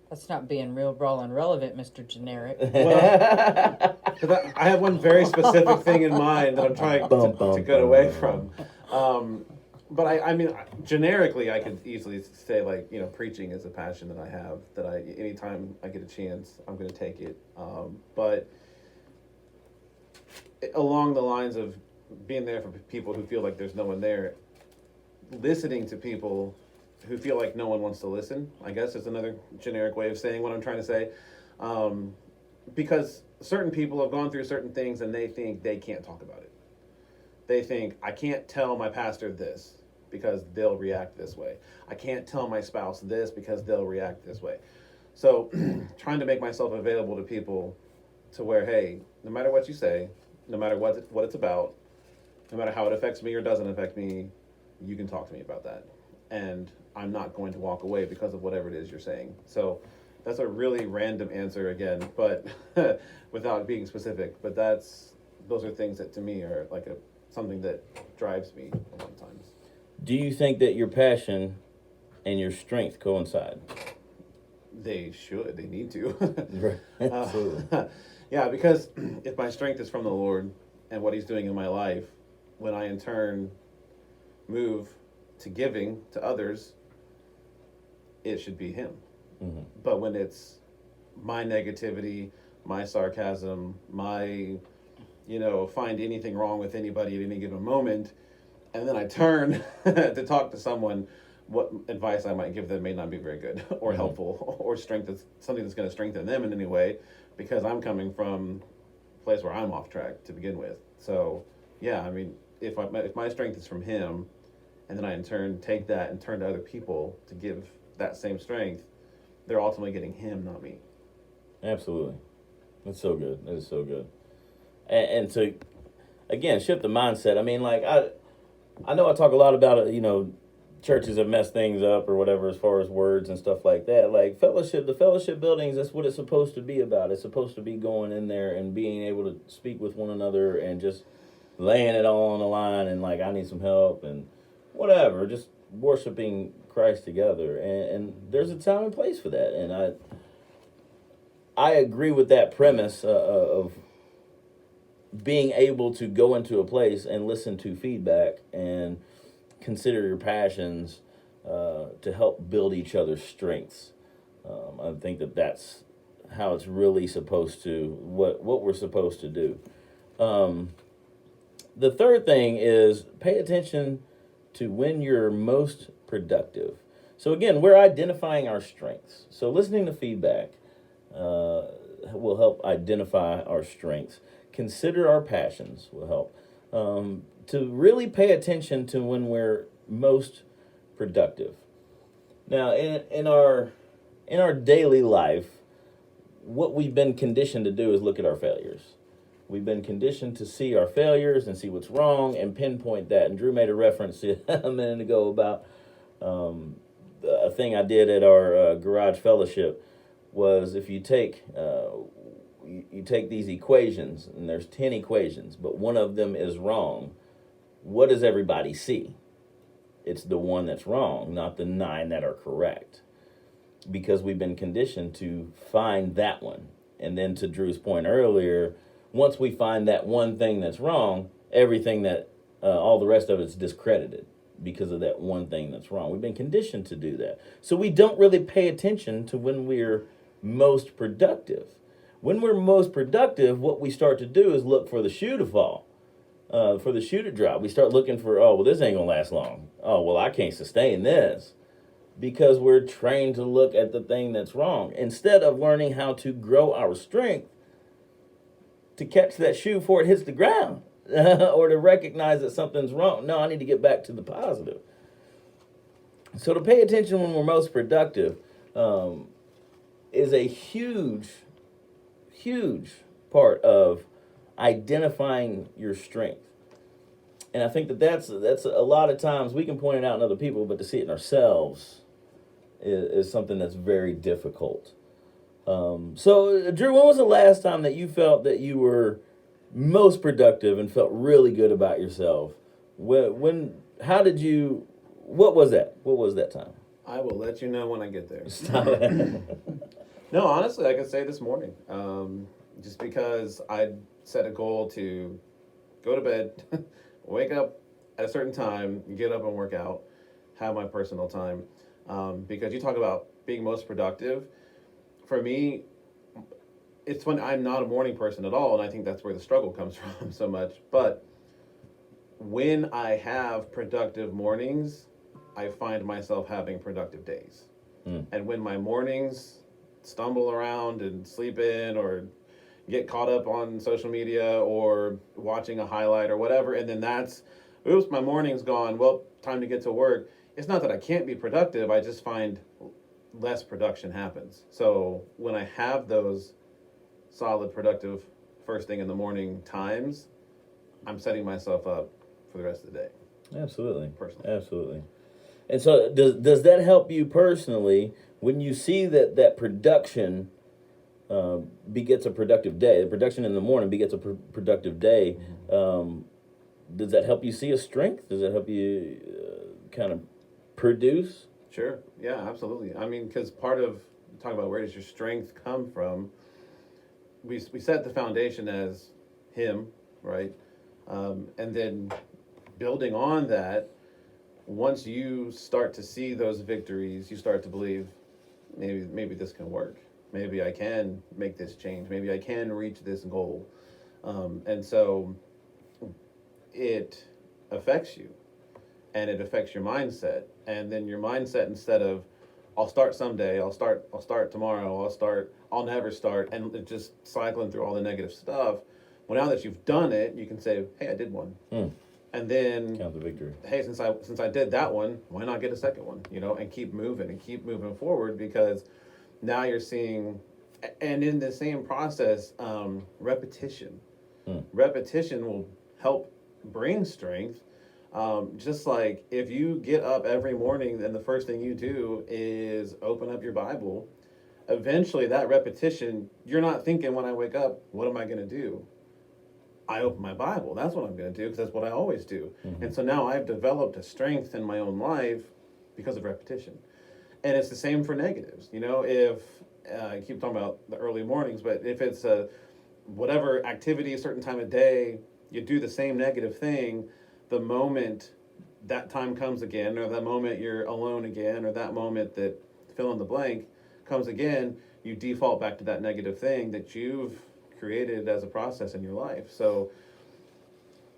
S4: That's not being real, raw, and relevant, Mr. Generic.
S6: Well, 'cause I have one very specific thing in mind that I'm trying to get away from. But I mean, generically, I could easily say, like, you know, preaching is a passion that I have, that anytime I get a chance, I'm going to take it. But along the lines of being there for people who feel like there's no one there, listening to people who feel like no one wants to listen, I guess is another generic way of saying what I'm trying to say. Because certain people have gone through certain things and they think they can't talk about it. They think, I can't tell my pastor this because they'll react this way. I can't tell my spouse this because they'll react this way. So trying to make myself available to people to where, hey, no matter what you say, no matter what it's about, no matter how it affects me or doesn't affect me, you can talk to me about that. And I'm not going to walk away because of whatever it is you're saying. So that's a really random answer again, but without being specific. But those are things that to me are like something that drives me a lot of times.
S1: Do you think that your passion and your strength coincide?
S6: They should. They need to.
S1: Right. Absolutely.
S6: Yeah, because if my strength is from the Lord and what He's doing in my life, when I in turn move to giving to others, it should be Him. Mm-hmm. But when it's my negativity, my sarcasm, my, find anything wrong with anybody at any given moment, and then I turn to talk to someone, what advice I might give them may not be very good or mm-hmm. helpful or something that's going to strengthen them in any way, because I'm coming from a place where I'm off track to begin with. So, yeah, I mean, if my strength is from Him, and then I in turn take that and turn to other people to give that same strength, they're ultimately getting Him, not me.
S1: Absolutely. That's so good. That is so good. And so, again, shift the mindset. I mean, like, I know I talk a lot about it, churches have messed things up or whatever as far as words and stuff like that. Like the fellowship buildings, that's what it's supposed to be about. It's supposed to be going in there and being able to speak with one another and just laying it all on the line and like, I need some help and whatever, just worshiping Christ together. And there's a time and place for that. And I agree with that premise of being able to go into a place and listen to feedback and consider your passions to help build each other's strengths. I think that's how it's really supposed to, what we're supposed to do. The third thing is pay attention to when you're most productive. So again, we're identifying our strengths. So listening to feedback will help identify our strengths. Consider our passions will help. To really pay attention to when we're most productive. Now, in our daily life, what we've been conditioned to do is look at our failures. We've been conditioned to see our failures and see what's wrong and pinpoint that. And Drew made a reference a minute ago about a thing I did at our garage fellowship was if you take you take these equations, and there's 10 equations, but one of them is wrong. What does everybody see? It's the one that's wrong, not the 9 that are correct. because we've been conditioned to find that one. And then to Drew's point earlier, once we find that one thing that's wrong, everything that, all the rest of it's discredited because of that one thing that's wrong. We've been conditioned to do that. So we don't really pay attention to when we're most productive. When we're most productive, what we start to do is look for the shoe to fall, for the shoe to drop. We start looking for, oh, well, this ain't gonna last long. Oh, well, I can't sustain this. Because we're trained to look at the thing that's wrong instead of learning how to grow our strength to catch that shoe before it hits the ground or to recognize that something's wrong. No, I need to get back to the positive. So to pay attention when we're most productive is a huge part of identifying your strength. And I think that's a lot of times we can point it out in other people, but to see it in ourselves is something that's very difficult. So, Drew, when was the last time that you felt that you were most productive and felt really good about yourself? How did you, what was that? What was that time?
S6: I will let you know when I get there.
S1: Stop it.
S6: No, honestly, I could say this morning. Just because I set a goal to go to bed, wake up at a certain time, get up and work out, have my personal time. Because you talk about being most productive. For me, it's when I'm not a morning person at all, and I think that's where the struggle comes from so much. But when I have productive mornings, I find myself having productive days. And when my mornings stumble around and sleep in or get caught up on social media or watching a highlight or whatever, and then that's, oops, my morning's gone, well, time to get to work. It's not that I can't be productive, I just find less production happens. So when I have those solid, productive, first thing in the morning times, I'm setting myself up for the rest of the day.
S1: Absolutely.
S6: Personally.
S1: Absolutely. And so does that help you personally when you see that production begets a productive day, the production in the morning begets a productive day, does that help you see a strength? Does that help you kind of produce?
S6: Sure. Yeah, absolutely. I mean, because part of talking about where does your strength come from, we set the foundation as him, right? And then building on that, once you start to see those victories, you start to believe maybe this can work. Maybe I can make this change. Maybe I can reach this goal. And so it affects you, and it affects your mindset. And then your mindset, instead of I'll start someday, I'll start tomorrow, I'll never start, and it just cycling through all the negative stuff. Well, now that you've done it, you can say, hey, I did one. And then
S1: Count the victory.
S6: Hey, since I did that one, why not get a second one? And keep moving forward, because now you're seeing, and in the same process, repetition. Repetition will help bring strength. Just like if you get up every morning and the first thing you do is open up your Bible, eventually that repetition, you're not thinking when I wake up, what am I going to do? I open my Bible. That's what I'm going to do, because that's what I always do. And so now I've developed a strength in my own life because of repetition. And it's the same for negatives. If I keep talking about the early mornings, but if it's whatever activity, a certain time of day, you do the same negative thing, the moment that time comes again, or that moment you're alone again, or that moment that fill in the blank comes again, you default back to that negative thing that you've created as a process in your life. So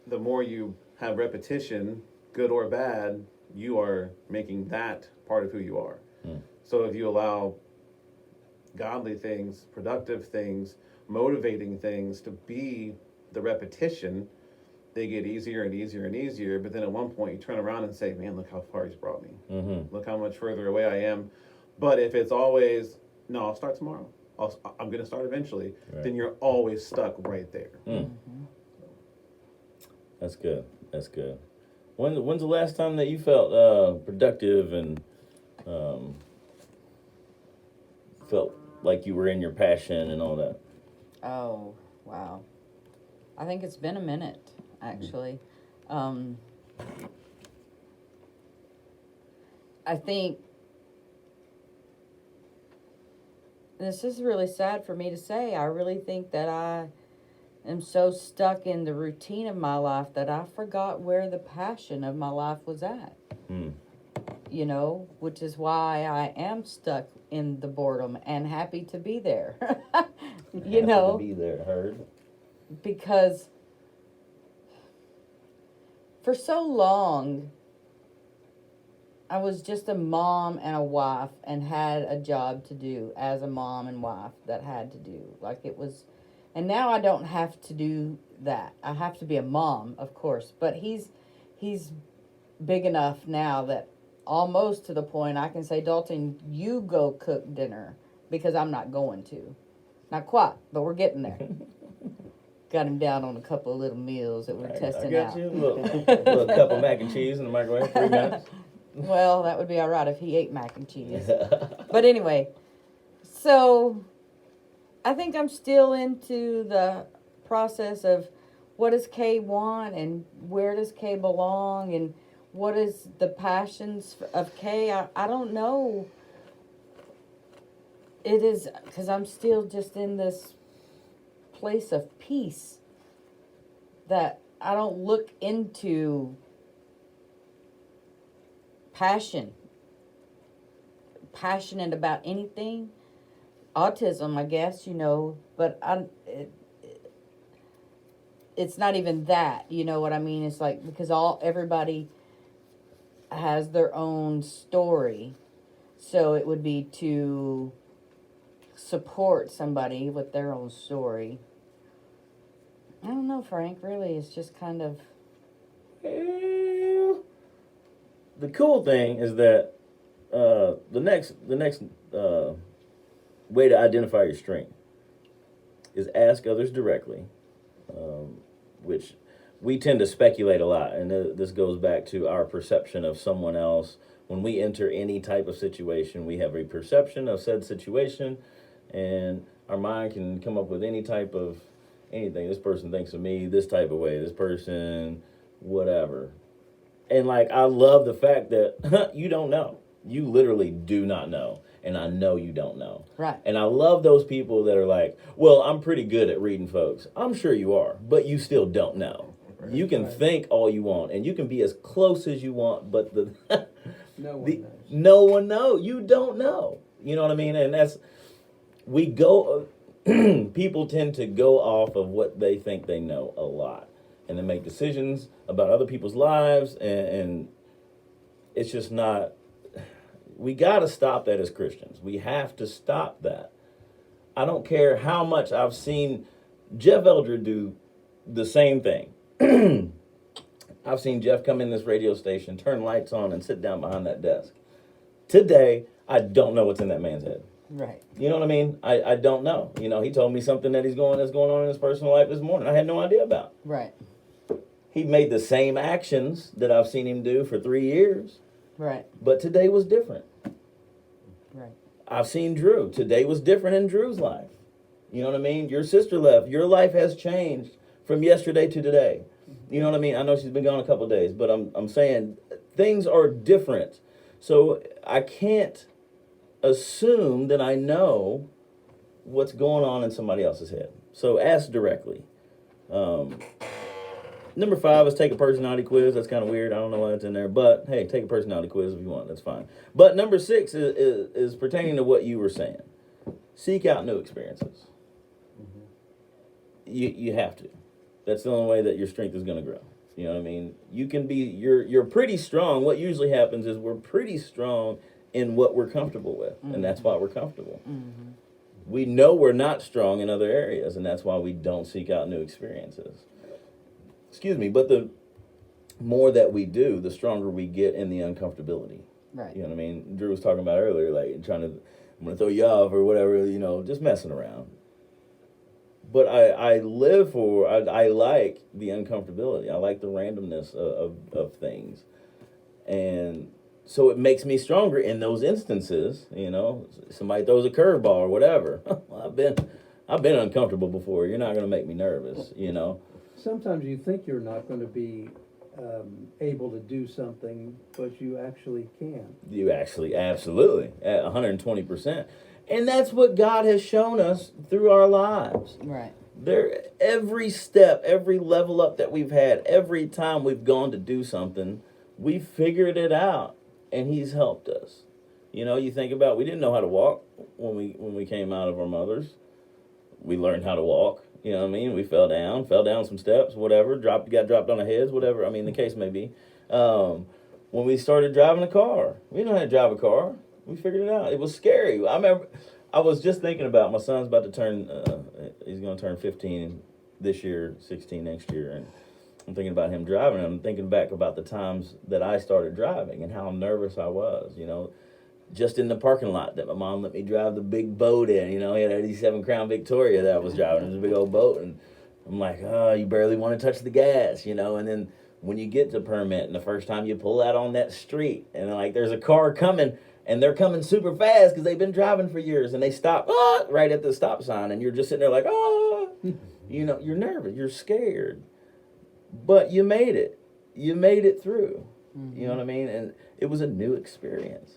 S6: the more you have repetition, good or bad, you are making that part of who you are. So if you allow godly things, productive things, motivating things to be the repetition, they get easier and easier and easier. But then at one point you turn around and say, man, look how far he's brought me. Look how much further away I am. But if it's always, no, I'll start tomorrow, I'm going to start eventually, then you're always stuck right there.
S1: That's good. That's good. When's the last time that you felt productive and felt like you were in your passion and all that?
S4: Oh, wow. I think it's been a minute, actually. I think this is really sad for me to say. I really think that I am so stuck in the routine of my life that I forgot where the passion of my life was at. You know, which is why I am stuck in the boredom and happy to be there. You
S1: Happy
S4: know,
S1: to be there, heard.
S4: because for so long I was just a mom and a wife and had a job to do as a mom and wife that had to do. Like it was, and now I don't have to do that. I have to be a mom, of course, but he's big enough now that almost to the point I can say, Dalton, you go cook dinner because I'm not going to. Not quite, but we're getting there. Got him down on a couple of little meals that we're testing
S1: I got
S4: out.
S1: you. Little cup of mac and cheese in the microwave, 3 minutes.
S4: Well, that would be all right if he ate mac and cheese. But anyway, so I think I'm still into the process of what does Kay want and where does Kay belong and what is the passions of Kay. I don't know. It is because I'm still just in this place of peace that I don't look into passionate about anything. Autism, I guess, you know, but it's not even that, you know what I mean? It's like, because everybody has their own story, so it would be to support somebody with their own story. I don't know, Frank, really, it's just kind of...
S1: Well, the cool thing is that the next way to identify your strength is ask others directly, which we tend to speculate a lot, and this goes back to our perception of someone else. When we enter any type of situation, we have a perception of said situation, and our mind can come up with any type of anything. This person thinks of me this type of way, this person, whatever. And like, I love the fact that you don't know. You literally do not know. And I know you don't know.
S4: Right.
S1: And I love those people that are like, well, I'm pretty good at reading folks. I'm sure you are, but you still don't know. Right. You can think all you want, and you can be as close as you want, but
S5: No one knows.
S1: No one knows. You don't know. You know what I mean? And people tend to go off of what they think they know a lot, and then make decisions about other people's lives, and it's just not. We got to stop that as Christians. We have to stop that. I don't care how much I've seen Jeff Eldred do the same thing. I've seen Jeff come in this radio station, turn lights on, and sit down behind that desk. Today, I don't know what's in that man's head.
S4: Right.
S1: You know what I mean? I don't know. You know, he told me something that's going on in his personal life this morning I had no idea about.
S4: Right.
S1: He made the same actions that I've seen him do for 3 years.
S4: Right.
S1: But today was different.
S4: Right.
S1: I've seen Drew. Today was different in Drew's life. You know what I mean? Your sister left. Your life has changed from yesterday to today. You know what I mean? I know she's been gone a couple of days, but I'm saying things are different. So I can't assume that I know what's going on in somebody else's head. So ask directly. Number 5 is take a personality quiz. That's kind of weird. I don't know why that's in there. But, hey, take a personality quiz if you want. That's fine. But number 6 is pertaining to what you were saying. Seek out new experiences. Mm-hmm. You have to. That's the only way that your strength is going to grow. You know what I mean? You can be, you're pretty strong. What usually happens is we're pretty strong in what we're comfortable with. Mm-hmm. And that's why we're comfortable. Mm-hmm. We know we're not strong in other areas, and that's why we don't seek out new experiences. Excuse me, but the more that we do, the stronger we get in the uncomfortability.
S4: Right.
S1: You know what I mean? Drew was talking about earlier, like I'm going to throw you off or whatever, you know, just messing around. But I like the uncomfortability. I like the randomness of things. And so it makes me stronger in those instances, you know. Somebody throws a curveball or whatever. I've been uncomfortable before. You're not going to make me nervous, you know.
S5: Sometimes you think you're not going to be able to do something, but you actually can.
S1: You actually, absolutely, at 120%. And that's what God has shown us through our lives.
S4: Right.
S1: There, every step, every level up that we've had, every time we've gone to do something, we figured it out, and He's helped us. You know, you think about, we didn't know how to walk when we came out of our mothers. We learned how to walk. You know what I mean? We fell down some steps, whatever. Got dropped on our heads, whatever. I mean, the case may be. When we started driving a car, we didn't know how to drive a car. We figured it out. It was scary. I remember, I was just thinking about, my son's about to turn, he's going to turn 15 this year, 16 next year, and I'm thinking about him driving. I'm thinking back about the times that I started driving and how nervous I was, you know. Just in the parking lot that my mom let me drive the big boat in, you know, he had an 87 Crown Victoria that I was driving. It was a big old boat, and I'm like, oh, you barely want to touch the gas, you know. And then when you get the permit and the first time you pull out on that street and like there's a car coming and they're coming super fast because they've been driving for years, and they stop right at the stop sign, and you're just sitting there like, you know, you're nervous, you're scared, but you made it. You made it through. Mm-hmm. You know what I mean? And it was a new experience.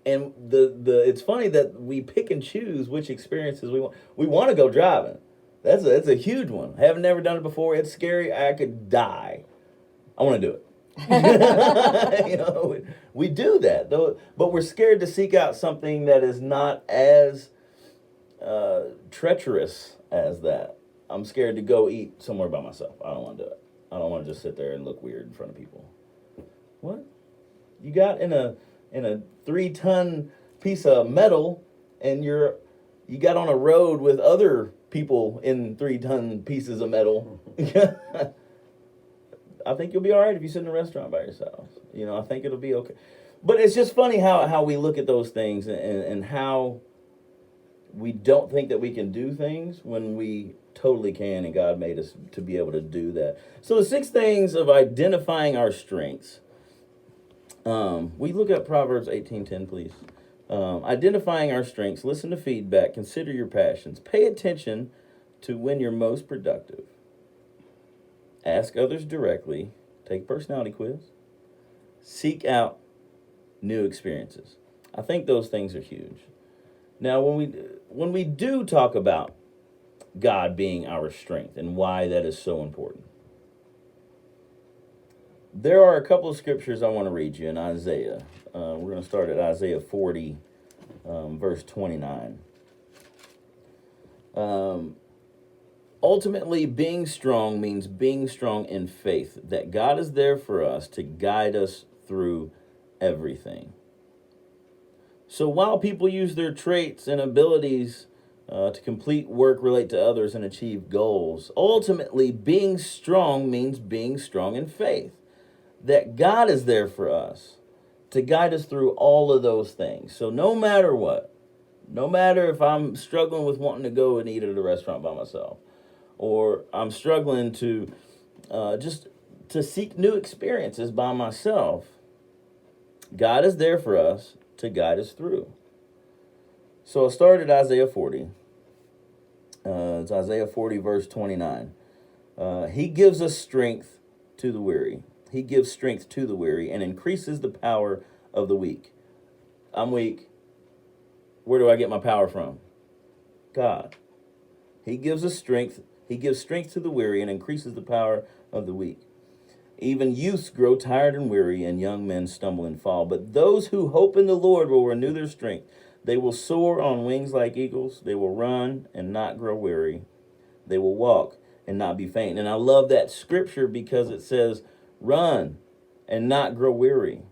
S1: And the it's funny that we pick and choose which experiences we want. We want to go driving. That's a huge one. I haven't never done it before. It's scary. I could die. I want to do it. You know, we do that though, but we're scared to seek out something that is not as treacherous as that. I'm scared to go eat somewhere by myself. I don't want to do it. I don't want to just sit there and look weird in front of people. What? You got in a 3-ton piece of metal, and you got on a road with other people in 3-ton pieces of metal. I think you'll be all right if you sit in a restaurant by yourself. You know, I think it'll be okay. But it's just funny how we look at those things and how we don't think that we can do things when we totally can, and God made us to be able to do that. So the 6 things of identifying our strengths. We look at Proverbs 18:10, please. Identifying our strengths, listen to feedback, consider your passions, pay attention to when you're most productive. Ask others directly, take a personality quiz, seek out new experiences. I think those things are huge. Now, when we do talk about God being our strength and why that is so important, there are a couple of scriptures I want to read you in Isaiah. We're going to start at Isaiah 40, verse 29. Ultimately, being strong means being strong in faith, that God is there for us to guide us through everything. So while people use their traits and abilities to complete work, relate to others, and achieve goals, ultimately, being strong means being strong in faith, that God is there for us to guide us through all of those things. So no matter what, no matter if I'm struggling with wanting to go and eat at a restaurant by myself, or I'm struggling to just to seek new experiences by myself, God is there for us to guide us through. So I'll start at Isaiah 40. It's Isaiah 40, verse 29. He gives us strength to the weary. He gives strength to the weary and increases the power of the weak. I'm weak. Where do I get my power from? God. He gives us strength. He gives strength to the weary and increases the power of the weak. Even youths grow tired and weary, and young men stumble and fall. But those who hope in the Lord will renew their strength. They will soar on wings like eagles. They will run and not grow weary. They will walk and not be faint. And I love that scripture because it says, run and not grow weary.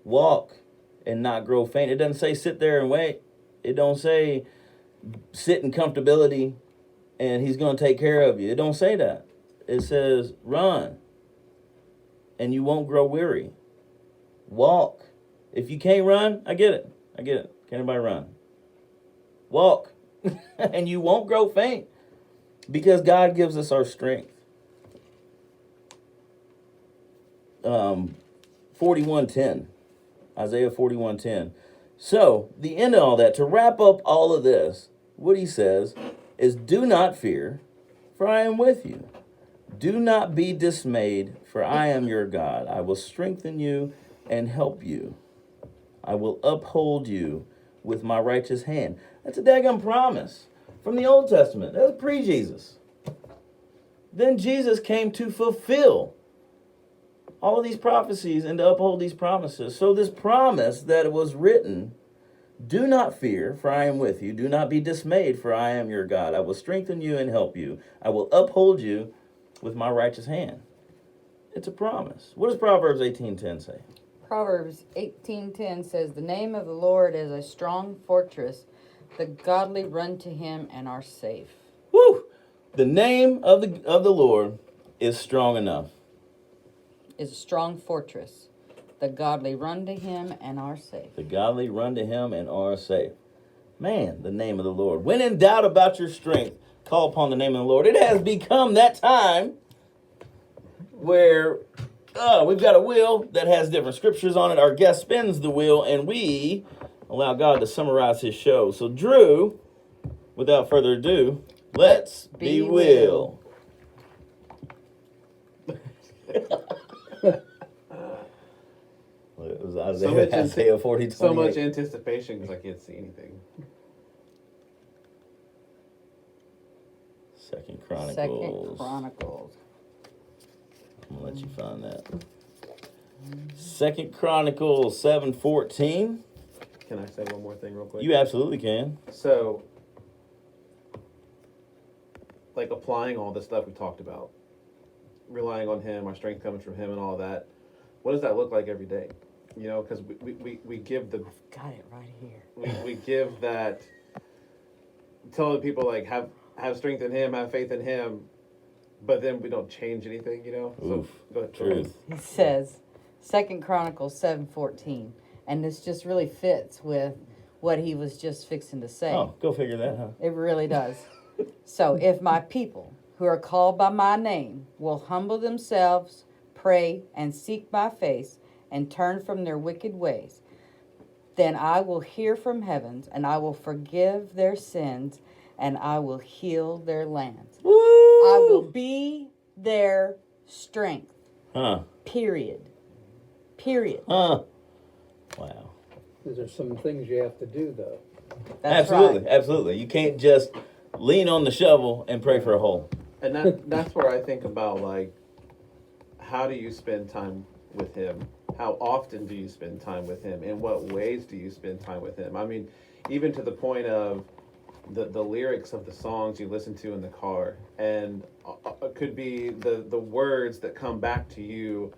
S1: Walk and not grow faint. It doesn't say sit there and wait. It don't say sit in comfortability and he's going to take care of you. It don't say that. It says run and you won't grow weary. Walk. If you can't run, I get it. Can anybody run? Walk and you won't grow faint because God gives us our strength. 41:10, Isaiah 41:10. So the end of all that, to wrap up all of this, what he says is, do not fear, for I am with you. Do not be dismayed, for I am your God. I will strengthen you and help you. I will uphold you with my righteous hand. That's a daggum promise from the Old Testament. That was pre-Jesus. Then Jesus came to fulfill all of these prophecies and to uphold these promises. So this promise that was written, do not fear, for I am with you. Do not be dismayed, for I am your God. I will strengthen you and help you. I will uphold you with my righteous hand. It's a promise. What does Proverbs 18:10 say?
S4: Proverbs 18:10 says, "The name of the Lord is a strong fortress. The godly run to him and are safe."
S1: Woo! The name of the Lord is strong enough.
S4: Is a strong fortress. The godly run to him and are safe.
S1: The godly run to him and are safe. Man, the name of the Lord. When in doubt about your strength, call upon the name of the Lord. It has become that time where we've got a wheel that has different scriptures on it. Our guest spins the wheel, and we allow God to summarize his show. So, Drew, without further ado, let's be Will. It was Isaiah 40:28.
S6: So much anticipation because I can't see anything.
S1: Second Chronicles.
S4: Second Chronicles.
S1: I'm gonna let you find that. Second Chronicles 7:14.
S6: Can I say one more thing real quick?
S1: You absolutely can.
S6: So, like applying all the stuff we talked about, relying on him, our strength comes from him and all that. What does that look like every day? You know, because we give the...
S4: Got it right here.
S6: We give that... Telling people, like, have strength in him, have faith in him, but then we don't change anything, you know?
S1: Oof.
S6: So, go ahead.
S1: Truth.
S4: He says, Second Chronicles 7:14, and this just really fits with what he was just fixing to say.
S1: Oh, go figure that, huh?
S4: It really does. So, if my people who are called by my name will humble themselves, pray, and seek my face, and turn from their wicked ways, then I will hear from heavens, and I will forgive their sins, and I will heal their lands.
S1: Woo!
S4: I will be their strength.
S1: Huh.
S4: Period. Period.
S1: Huh. Wow.
S5: There's some things you have to do, though.
S4: That's
S1: Absolutely.
S4: right.
S1: Absolutely. You can't just lean on the shovel and pray for a hole.
S6: And that's where I think about, like, how do you spend time with him? How often do you spend time with him? In what ways do you spend time with him? I mean, even to the point of the lyrics of the songs you listen to in the car, and it could be the words that come back to you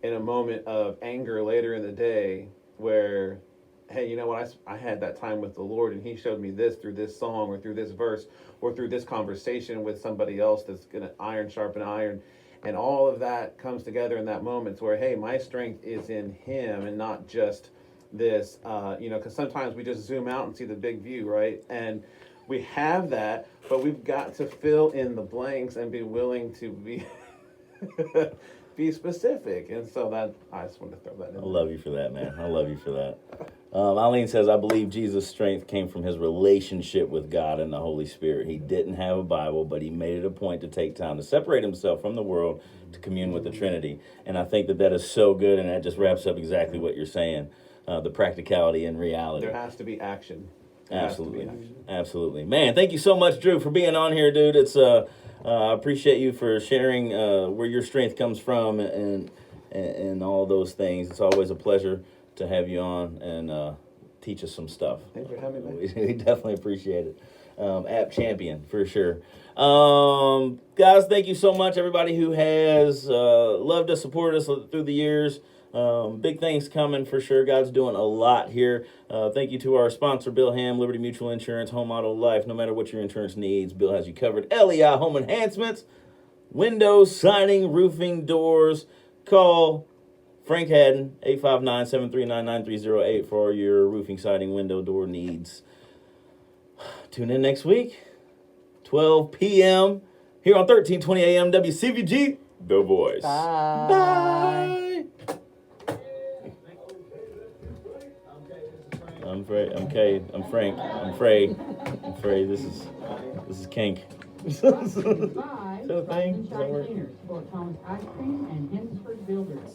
S6: in a moment of anger later in the day where, hey, you know what, I had that time with the Lord and he showed me this through this song or through this verse or through this conversation with somebody else that's going to iron sharpen iron. And all of that comes together in that moment where, hey, my strength is in him and not just this, because sometimes we just zoom out and see the big view, right? And we have that, but we've got to fill in the blanks and be willing to be be specific. And so that, I just wanted to throw that in.
S1: I love you for that, man. I love you for that. Eileen says, I believe Jesus' strength came from his relationship with God and the Holy Spirit. He didn't have a Bible, but he made it a point to take time to separate himself from the world to commune with the Trinity. And I think that is so good, and that just wraps up exactly what you're saying, the practicality and reality.
S6: There has to be action.
S1: Absolutely. Absolutely. Man, thank you so much, Drew, for being on here, dude. It's I appreciate you for sharing where your strength comes from and all those things. It's always a pleasure to have you on and teach us some stuff.
S6: Thanks for having me.
S1: We definitely appreciate it. App champion, for sure. Guys, thank you so much, everybody who has loved us, supported us through the years. Big things coming for sure. God's doing a lot here. Thank you to our sponsor, Bill Ham, Liberty Mutual Insurance, Home Auto Life. No matter what your insurance needs, Bill has you covered. LEI Home Enhancements, windows, siding, roofing, doors. Call Frank Haddon, 859-739-9308 for your roofing, siding, window, door needs. Tune in next week, 12 p.m. here on 1320 a.m. WCVG, The Voice.
S4: Bye.
S1: Bye. I'm Frey. I'm Kay. I'm Frank. I'm Frey. I'm Frey. This is Kink.
S7: Bye.
S1: to the thing?
S7: Shine Cleaners, Fort Thomas Ice Cream, and Hinsford Builders.